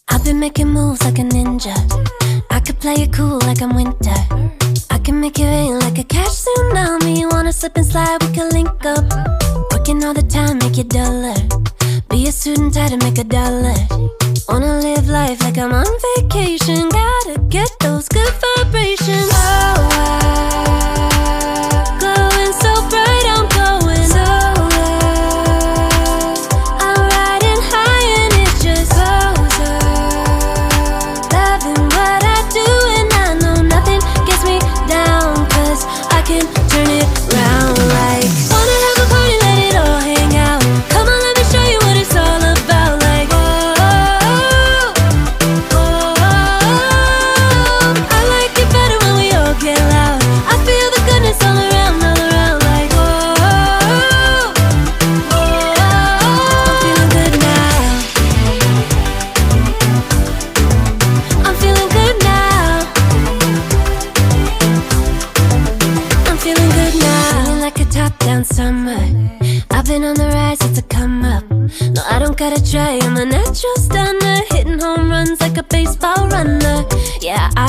I've been making moves like a ninja. I could play it cool like I'm winter. I can make it rain like a cash tsunami. Wanna slip and slide, we can link up. Working all the time, make you duller. Be a student, try to make a dollar. Wanna live life like I'm on vacation. Gotta get those good vibrations. Oh, glowing so bright, I'm going so low. I'm riding high and it just goes up. Loving what I do and I know nothing gets me down, 'cause I can turn it round like. Wanna have a party, let it all hang out. Come on, let me show you what it's all about. Like, I like it better when we all get loud. I feel the goodness all around, like, I'm feeling good now. I'm feeling good now. I'm feeling good now. Feeling like a top-down summer. I've been on the rise, it's a come up. No, I don't gotta try, I'm a natural stunner. Hitting home runs like a baseball runner. Yeah, I